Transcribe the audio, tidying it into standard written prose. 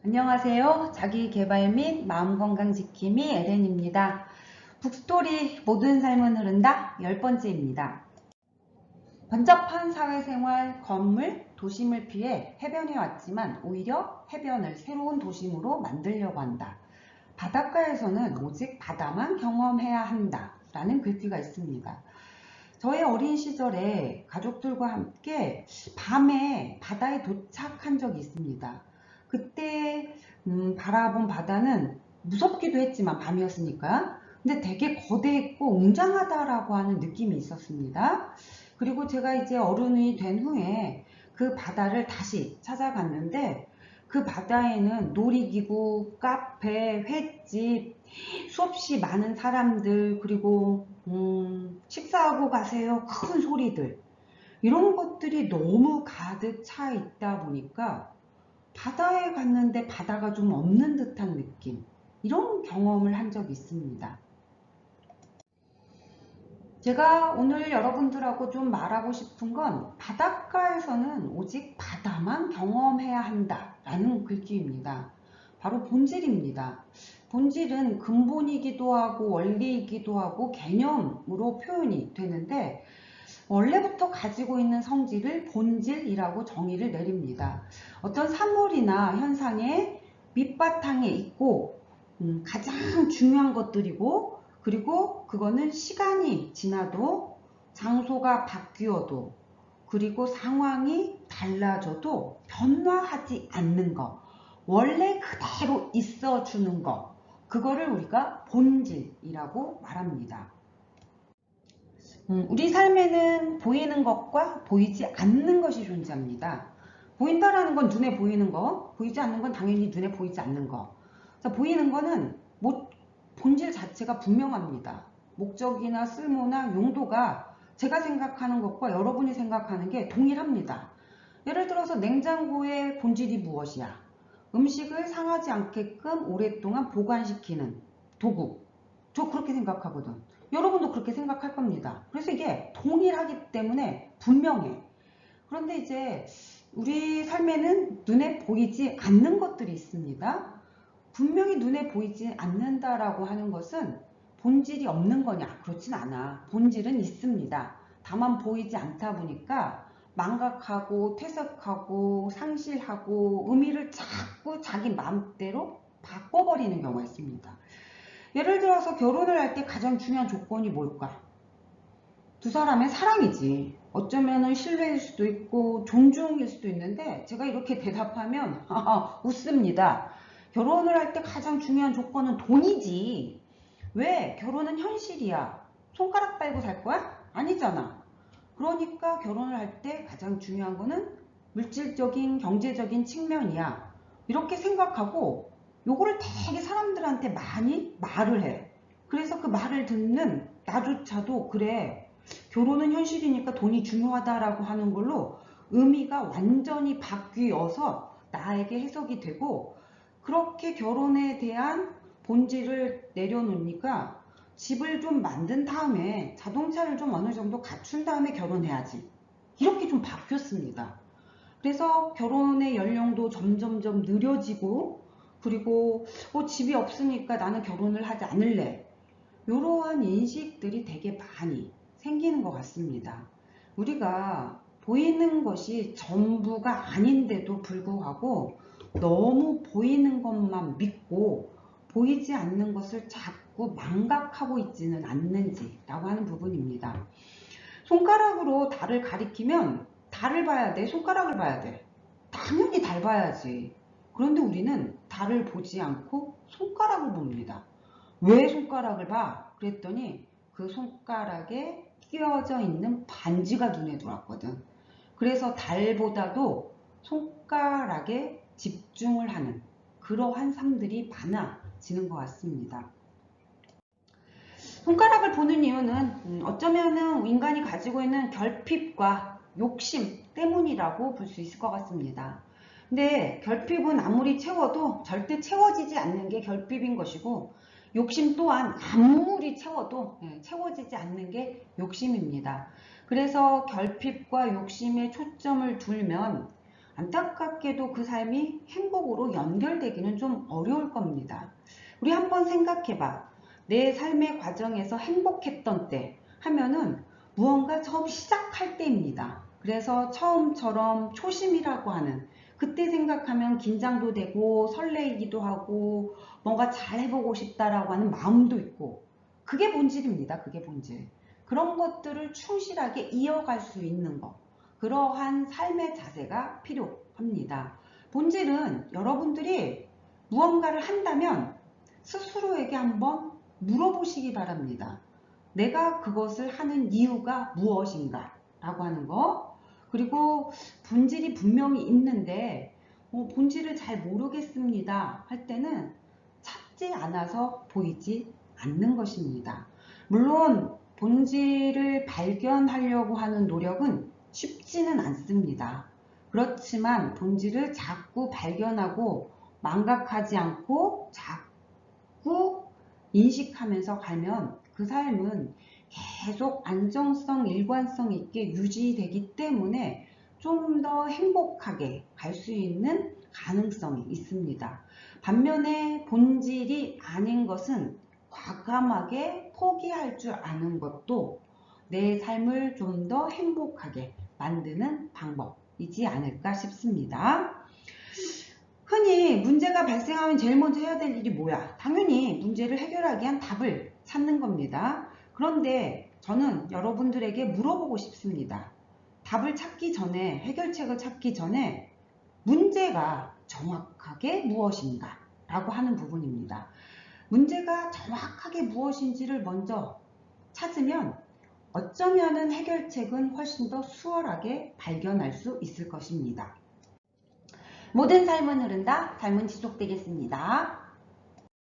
안녕하세요. 자기계발 및 마음건강 지킴이 에덴입니다. 북스토리 모든 삶은 흐른다 10번째입니다. 번잡한 사회생활, 건물, 도심을 피해 해변에 왔지만 오히려 해변을 새로운 도심으로 만들려고 한다. 바닷가에서는 오직 바다만 경험해야 한다. 라는 글귀가 있습니다. 저의 어린 시절에 가족들과 함께 밤에 바다에 도착한 적이 있습니다. 그때 바라본 바다는 무섭기도 했지만 밤이었으니까 근데 되게 거대했고 웅장하다라고 하는 느낌이 있었습니다. 그리고 제가 이제 어른이 된 후에 그 바다를 다시 찾아갔는데 그 바다에는 놀이기구, 카페, 횟집, 수없이 많은 사람들, 그리고 식사하고 가세요 큰 소리들, 이런 것들이 너무 가득 차 있다 보니까 바다에 갔는데 바다가 좀 없는 듯한 느낌, 이런 경험을 한 적이 있습니다. 제가 오늘 여러분들하고 좀 말하고 싶은 건 바닷가에서는 오직 바다만 경험해야 한다 라는 글귀입니다. 바로 본질입니다. 본질은 근본이기도 하고 원리이기도 하고 개념으로 표현이 되는데 원래부터 가지고 있는 성질을 본질이라고 정의를 내립니다. 어떤 사물이나 현상의 밑바탕에 있고 가장 중요한 것들이고, 그리고 그거는 시간이 지나도 장소가 바뀌어도 그리고 상황이 달라져도 변화하지 않는 거, 원래 그대로 있어주는 거, 그거를 우리가 본질이라고 말합니다. 우리 삶에는 보이는 것과 보이지 않는 것이 존재합니다. 보인다라는 건 눈에 보이는 거, 보이지 않는 건 당연히 눈에 보이지 않는 거. 그래서 보이는 거는 본질 자체가 분명합니다. 목적이나 쓸모나 용도가 제가 생각하는 것과 여러분이 생각하는 게 동일합니다. 예를 들어서 냉장고의 본질이 무엇이야? 음식을 상하지 않게끔 오랫동안 보관시키는 도구. 저 그렇게 생각하거든. 여러분도 그렇게 생각할 겁니다. 그래서 이게 동일하기 때문에 분명해. 그런데 이제 우리 삶에는 눈에 보이지 않는 것들이 있습니다. 분명히 눈에 보이지 않는다라고 하는 것은 본질이 없는 거냐? 그렇진 않아. 본질은 있습니다. 다만 보이지 않다 보니까 망각하고 퇴색하고 상실하고 의미를 자꾸 자기 마음대로 바꿔버리는 경우가 있습니다. 예를 들어서 결혼을 할 때 가장 중요한 조건이 뭘까? 두 사람의 사랑이지. 어쩌면은 신뢰일 수도 있고 존중일 수도 있는데 제가 이렇게 대답하면 웃습니다. 결혼을 할 때 가장 중요한 조건은 돈이지. 왜? 결혼은 현실이야. 손가락 빨고 살 거야? 아니잖아. 그러니까 결혼을 할 때 가장 중요한 거는 물질적인 경제적인 측면이야. 이렇게 생각하고 요거를 되게 사람들한테 많이 말을 해. 그래서 그 말을 듣는 나조차도 그래, 결혼은 현실이니까 돈이 중요하다라고 하는 걸로 의미가 완전히 바뀌어서 나에게 해석이 되고, 그렇게 결혼에 대한 본질을 내려놓으니까 집을 좀 만든 다음에 자동차를 좀 어느 정도 갖춘 다음에 결혼해야지, 이렇게 좀 바뀌었습니다. 그래서 결혼의 연령도 점점점 느려지고, 그리고 집이 없으니까 나는 결혼을 하지 않을래, 이러한 인식들이 되게 많이 생기는 것 같습니다. 우리가 보이는 것이 전부가 아닌데도 불구하고 너무 보이는 것만 믿고 보이지 않는 것을 자꾸 망각하고 있지는 않는지라고 하는 부분입니다. 손가락으로 달을 가리키면 달을 봐야 돼? 손가락을 봐야 돼? 당연히 달 봐야지. 그런데 우리는 달을 보지 않고 손가락을 봅니다. 왜 손가락을 봐? 그랬더니 그 손가락에 끼워져 있는 반지가 눈에 들어왔거든. 그래서 달보다도 손가락에 집중을 하는 그러한 삶들이 많아지는 것 같습니다. 손가락을 보는 이유는 어쩌면은 인간이 가지고 있는 결핍과 욕심 때문이라고 볼 수 있을 것 같습니다. 근데 결핍은 아무리 채워도 절대 채워지지 않는 게 결핍인 것이고, 욕심 또한 아무리 채워도 채워지지 않는 게 욕심입니다. 그래서 결핍과 욕심에 초점을 두면 안타깝게도 그 삶이 행복으로 연결되기는 좀 어려울 겁니다. 우리 한번 생각해봐. 내 삶의 과정에서 행복했던 때 하면은 무언가 처음 시작할 때입니다. 그래서 처음처럼 초심이라고 하는 그때 생각하면 긴장도 되고 설레이기도 하고 뭔가 잘 해보고 싶다라고 하는 마음도 있고 그게 본질입니다. 그게 본질. 그런 것들을 충실하게 이어갈 수 있는 것. 그러한 삶의 자세가 필요합니다. 본질은 여러분들이 무언가를 한다면 스스로에게 한번 물어보시기 바랍니다. 내가 그것을 하는 이유가 무엇인가 라고 하는 거. 그리고 본질이 분명히 있는데 본질을 잘 모르겠습니다 할 때는 찾지 않아서 보이지 않는 것입니다. 물론 본질을 발견하려고 하는 노력은 쉽지는 않습니다. 그렇지만 본질을 자꾸 발견하고 망각하지 않고 자꾸 인식하면서 가면 그 삶은 계속 안정성, 일관성 있게 유지되기 때문에 좀 더 행복하게 갈 수 있는 가능성이 있습니다. 반면에 본질이 아닌 것은 과감하게 포기할 줄 아는 것도 내 삶을 좀 더 행복하게 만드는 방법이지 않을까 싶습니다. 흔히 문제가 발생하면 제일 먼저 해야 될 일이 뭐야? 당연히 문제를 해결하기 위한 답을 찾는 겁니다. 그런데 저는 여러분들에게 물어보고 싶습니다. 답을 찾기 전에, 해결책을 찾기 전에 문제가 정확하게 무엇인가? 라고 하는 부분입니다. 문제가 정확하게 무엇인지를 먼저 찾으면 어쩌면은 해결책은 훨씬 더 수월하게 발견할 수 있을 것입니다. 모든 삶은 흐른다. 삶은 지속되겠습니다.